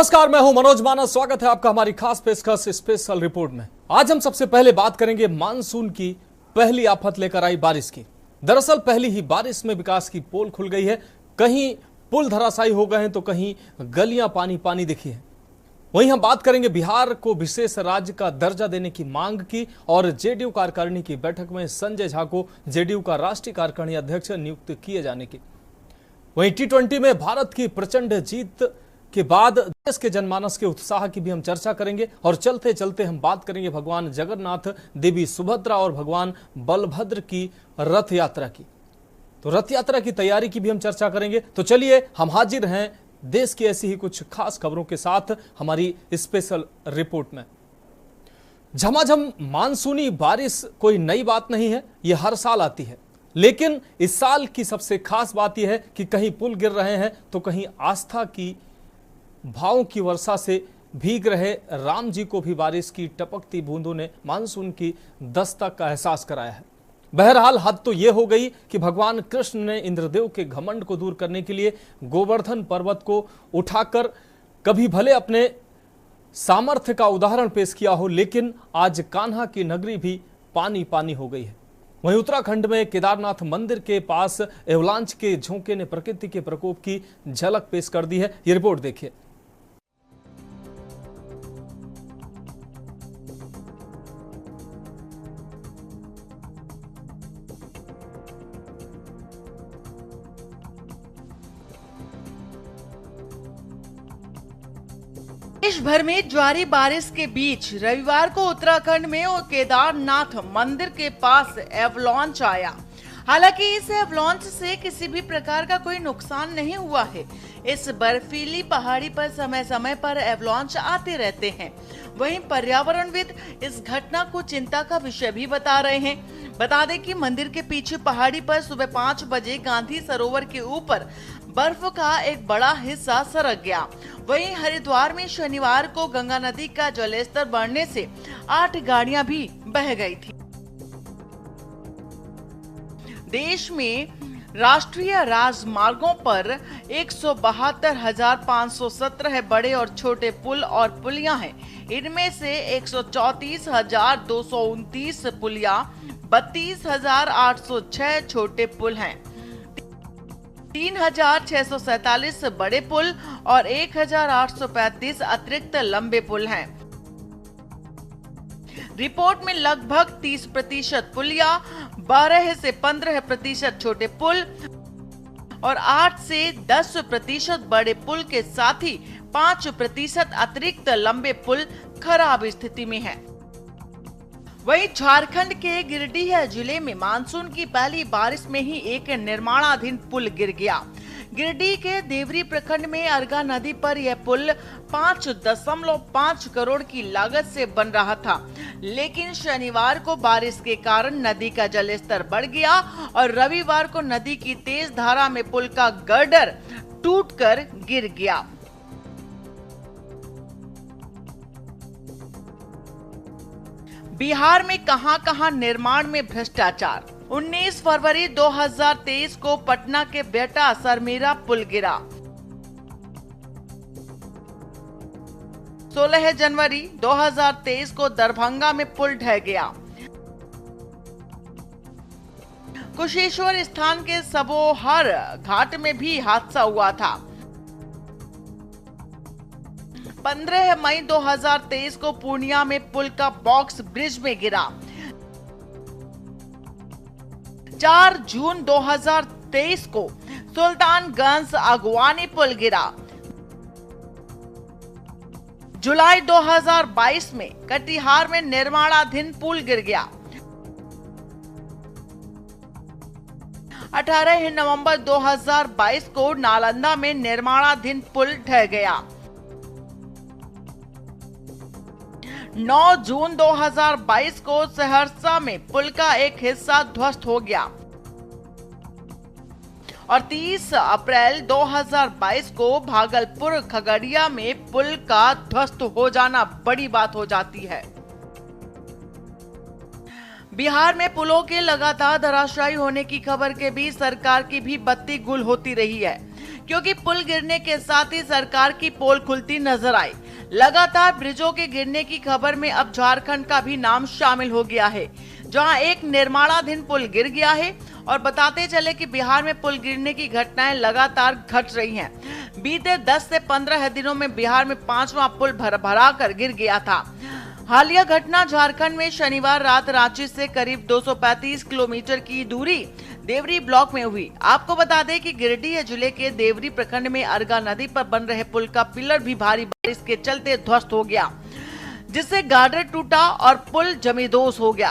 नमस्कार, मैं हूं मनोज मानस। स्वागत है आपका हमारी खास पेशकश स्पेशल रिपोर्ट में। आज हम सबसे पहले बात करेंगे मानसून की पहली आफत लेकर आई बारिश की। दरअसल पहली ही बारिश में विकास की पोल खुल गई है। कहीं पुल धराशायी हो गए हैं तो कहीं गलियां पानी पानी दिखी है। वहीं हम बात करेंगे बिहार को विशेष राज्य का दर्जा देने की मांग की और जेडीयू कार्यकारिणी की बैठक में संजय झा को जेडीयू का राष्ट्रीय कार्यकारिणी अध्यक्ष नियुक्त किए जाने की। वहीं T20 में भारत की प्रचंड जीत के बाद देश के जनमानस के उत्साह की भी हम चर्चा करेंगे और चलते चलते हम बात करेंगे भगवान जगन्नाथ, देवी सुभद्रा और भगवान बलभद्र की रथ यात्रा की। तो रथ यात्रा की तैयारी की भी हम चर्चा करेंगे। तो चलिए हम हाजिर हैं देश की ऐसी ही कुछ खास खबरों के साथ हमारी स्पेशल रिपोर्ट में। झमाझम मानसूनी बारिश कोई नई बात नहीं है, यह हर साल आती है। लेकिन इस साल की सबसे खास बात यह है कि कहीं पुल गिर रहे हैं तो कहीं आस्था की भावों की वर्षा से भीग रहे राम जी को भी बारिश की टपकती बूंदों ने मानसून की दस्तक का एहसास कराया है। बहरहाल हद तो यह हो गई कि भगवान कृष्ण ने इंद्रदेव के घमंड को दूर करने के लिए गोवर्धन पर्वत को उठाकर कभी भले अपने सामर्थ्य का उदाहरण पेश किया हो, लेकिन आज कान्हा की नगरी भी पानी पानी हो गई है। वहीं उत्तराखंड में केदारनाथ मंदिर के पास एवलांच के झोंके ने प्रकृति के प्रकोप की झलक पेश कर दी है। ये रिपोर्ट देखिए। देश भर में जारी बारिश के बीच रविवार को उत्तराखंड में और केदारनाथ मंदिर के पास एवलांच आया। हालांकि इस एवलांच से किसी भी प्रकार का कोई नुकसान नहीं हुआ है। इस बर्फीली पहाड़ी पर समय समय पर एवलांच आते रहते हैं। वहीं पर्यावरणविद इस घटना को चिंता का विषय भी बता रहे हैं। बता दें कि मंदिर के पीछे पहाड़ी पर सुबह 5 बजे गांधी सरोवर के ऊपर बर्फ का एक बड़ा हिस्सा सरक गया। वहीं हरिद्वार में शनिवार को गंगा नदी का जलस्तर बढ़ने से 8 गाड़ियां भी बह गई थी। देश में राष्ट्रीय राजमार्गों पर 172,517 बड़े और छोटे पुल और पुलियां हैं। इनमें से 134,229 पुलियां, 32,806 छोटे पुल हैं, 3,647 बड़े पुल और 1,835 अतिरिक्त लंबे पुल हैं। रिपोर्ट में लगभग 30% पुलिया, 12 से 15% छोटे पुल और 8 से 10% बड़े पुल के साथ ही 5% अतिरिक्त लंबे पुल खराब स्थिति में हैं। वहीं झारखंड के गिरिडीह जिले में मानसून की पहली बारिश में ही एक निर्माणाधीन पुल गिर गया। गिरिडीह के देवरी प्रखंड में अरगा नदी पर यह पुल 5.5 करोड़ की लागत से बन रहा था, लेकिन शनिवार को बारिश के कारण नदी का जलस्तर बढ़ गया और रविवार को नदी की तेज धारा में पुल का गर्डर टूटकर गिर गया। बिहार में कहां-कहां निर्माण में भ्रष्टाचार। 19 फरवरी 2023 को पटना के बेटा सरमेरा पुल गिरा। 16 जनवरी 2023 को दरभंगा में पुल ढह गया। कुशेश्वर स्थान के सबोहर घाट में भी हादसा हुआ था। 15 मई 2023 को पूर्णिया में पुल का बॉक्स ब्रिज में गिरा। 4 जून 2023 को सुल्तानगंज अगवानी पुल गिरा। जुलाई 2022 में कटिहार में निर्माणाधीन पुल गिर गया। 18 नवंबर 2022 को नालंदा में निर्माणाधीन पुल ढह गया। 9 जून 2022 को सहरसा में पुल का एक हिस्सा ध्वस्त हो गया और 30 अप्रैल 2022 को भागलपुर खगड़िया में पुल का ध्वस्त हो जाना बड़ी बात हो जाती है। बिहार में पुलों के लगातार धराशायी होने की खबर के बीच सरकार की भी बत्ती गुल होती रही है, क्योंकि पुल गिरने के साथ ही सरकार की पोल खुलती नजर आई। लगातार ब्रिजों के गिरने की खबर में अब झारखंड का भी नाम शामिल हो गया है, जहां एक निर्माणाधीन पुल गिर गया है। और बताते चले कि बिहार में पुल गिरने की घटनाएं लगातार घट रही हैं। बीते 10 से 15 दिनों में बिहार में 5वां पुल भरा कर गिर गया था। हालिया घटना झारखंड में शनिवार रात रांची से करीब 235 किलोमीटर की दूरी देवरी ब्लॉक में हुई। आपको बता दें कि गिरिडीह जिले के देवरी प्रखंड में अर्गा नदी पर बन रहे पुल का पिलर भी भारी बारिश के चलते ध्वस्त हो गया, जिससे गार्डर टूटा और पुल जमींदोज हो गया।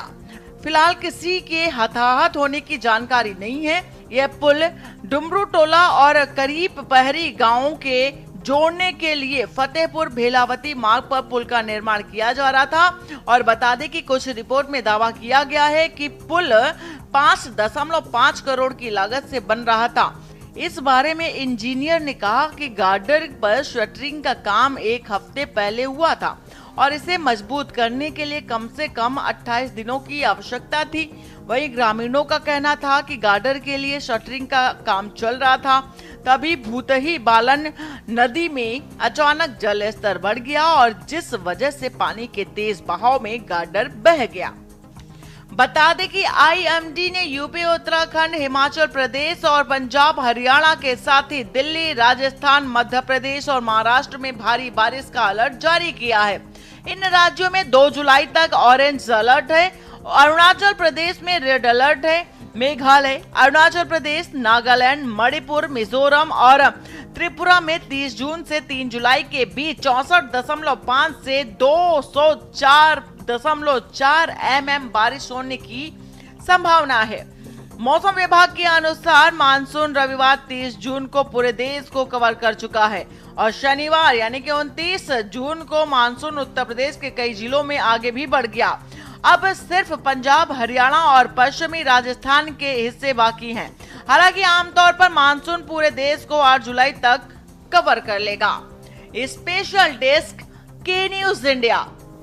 फिलहाल किसी के हताहत होने की जानकारी नहीं है। यह पुल डुमरू टोला और करीब पहरी गांवों के जोड़ने के लिए फतेहपुर भेलावती मार्ग पर पुल का निर्माण किया जा रहा था। और बता दें कि कुछ रिपोर्ट में दावा किया गया है कि पुल 5.5 करोड़ की लागत से बन रहा था। इस बारे में इंजीनियर ने कहा कि गार्डर पर शटरिंग का काम 1 हफ्ते पहले हुआ था और इसे मजबूत करने के लिए कम से कम 28 दिनों की आवश्यकता थी। वहीं ग्रामीणों का कहना था कि गार्डर के लिए शटरिंग का काम चल रहा था, तभी भूतही बालन नदी में अचानक जल स्तर बढ़ गया और जिस वजह से पानी के तेज बहाव में गार्डर बह गया। बता दें कि आईएमडी ने यूपी, उत्तराखंड, हिमाचल प्रदेश और पंजाब, हरियाणा के साथ ही दिल्ली, राजस्थान, मध्य प्रदेश और महाराष्ट्र में भारी बारिश का अलर्ट जारी किया है। इन राज्यों में 2 जुलाई तक ऑरेंज अलर्ट है। अरुणाचल प्रदेश में रेड अलर्ट है। मेघालय, अरुणाचल प्रदेश, नागालैंड, मणिपुर, मिजोरम और त्रिपुरा में 30 जून से 3 जुलाई के बीच 64.5 से 204.4 mm बारिश होने की संभावना है। मौसम विभाग के अनुसार मानसून रविवार 30 जून को पूरे देश को कवर कर चुका है और शनिवार यानी कि 29 जून को मानसून उत्तर प्रदेश के कई जिलों में आगे भी बढ़ गया। अब सिर्फ पंजाब, हरियाणा और पश्चिमी राजस्थान के हिस्से बाकी हैं। हालांकि आमतौर पर मानसून पूरे देश को 8 जुलाई तक कवर कर लेगा। स्पेशल डेस्क के न्यूज इंडिया।